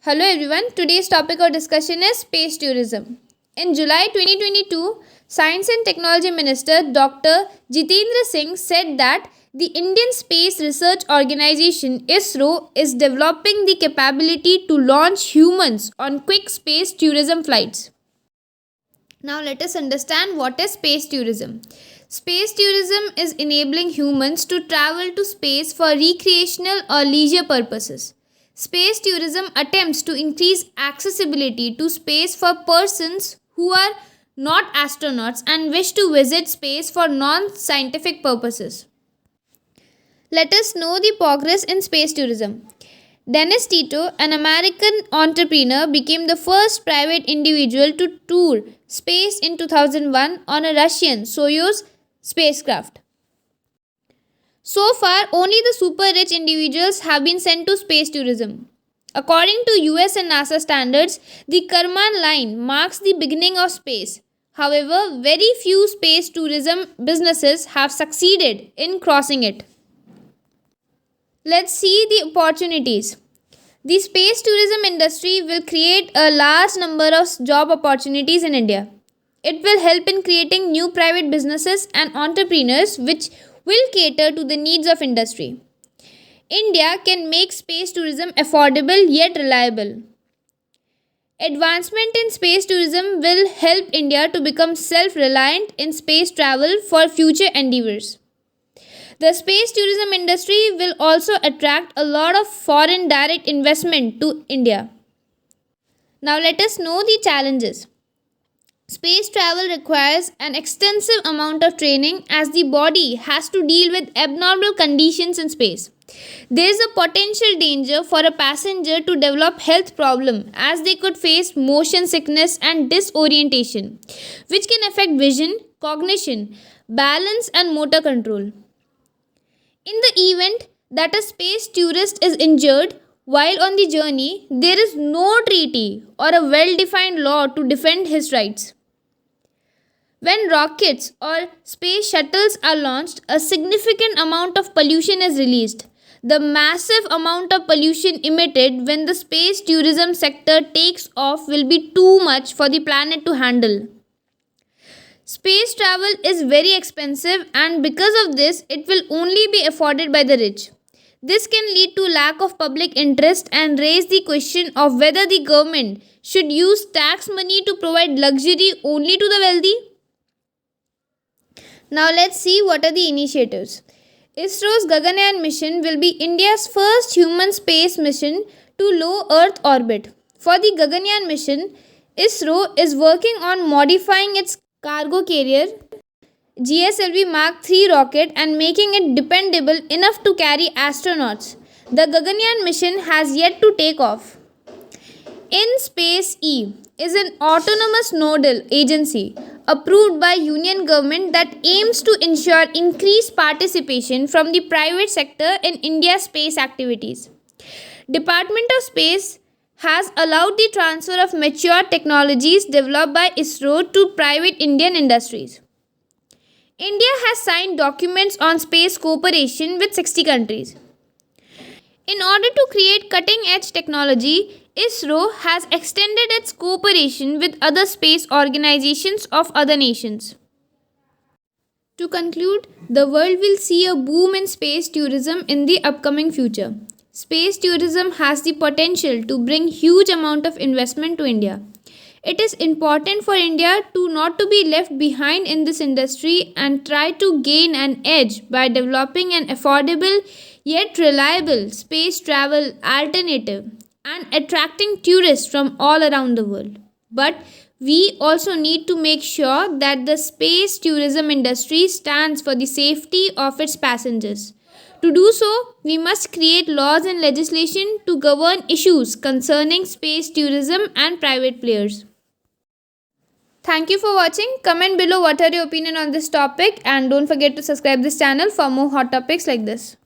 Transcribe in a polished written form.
Hello everyone, today's topic of discussion is space tourism. In July 2022, Science and Technology Minister Dr. Jitendra Singh said that the Indian Space Research Organization ISRO is developing the capability to launch humans on quick space tourism flights. Now let us understand what is space tourism. Space tourism is enabling humans to travel to space for recreational or leisure purposes. Space tourism attempts to increase accessibility to space for persons who are not astronauts and wish to visit space for non scientific purposes. Let us know the progress in space tourism. Dennis Tito, an American entrepreneur, became the first private individual to tour space in 2001 on a Russian Soyuz spacecraft. So far, only the super rich individuals have been sent to space tourism. According to US and NASA standards, the Karman line marks the beginning of space. However, very few space tourism businesses have succeeded in crossing it. Let's see the opportunities. The space tourism industry will create a large number of job opportunities in India. It will help in creating new private businesses and entrepreneurs which will cater to the needs of industry. India can make space tourism affordable yet reliable. Advancement in space tourism will help India to become self-reliant in space travel for future endeavors. The space tourism industry will also attract a lot of foreign direct investment to India. Now let us know the challenges. Space travel requires an extensive amount of training as the body has to deal with abnormal conditions in space. There is a potential danger for a passenger to develop health problem as they could face motion sickness and disorientation, which can affect vision, cognition, balance and motor control. In the event that a space tourist is injured while on the journey, there is no treaty or a well-defined law to defend his rights. When rockets or space shuttles are launched, a significant amount of pollution is released. The massive amount of pollution emitted when the space tourism sector takes off will be too much for the planet to handle. Space travel is very expensive and because of this, it will only be afforded by the rich. This can lead to lack of public interest and raise the question of whether the government should use tax money to provide luxury only to the wealthy. Now let's see what are the initiatives. ISRO's Gaganyaan mission will be India's first human space mission to low Earth orbit. For the Gaganyaan mission, ISRO is working on modifying its cargo carrier GSLV Mark III rocket and making it dependable enough to carry astronauts. The Gaganyaan mission has yet to take off. InSpace E is an autonomous nodal agency approved by Union government that aims to ensure increased participation from the private sector in India's space activities. Department of Space has allowed the transfer of mature technologies developed by ISRO to private Indian industries. India has signed documents on space cooperation with 60 countries. In order to create cutting-edge technology, ISRO has extended its cooperation with other space organizations of other nations. To conclude, the world will see a boom in space tourism in the upcoming future. Space tourism has the potential to bring huge amount of investment to India. It is important for India to not to be left behind in this industry and try to gain an edge by developing an affordable yet reliable space travel alternative and attracting tourists from all around the world. But we also need to make sure that the space tourism industry stands for the safety of its passengers. To do so, we must create laws and legislation to govern issues concerning space tourism and private players. Thank you for watching. Comment below what are your opinion on this topic and don't forget to subscribe this channel for more hot topics like this.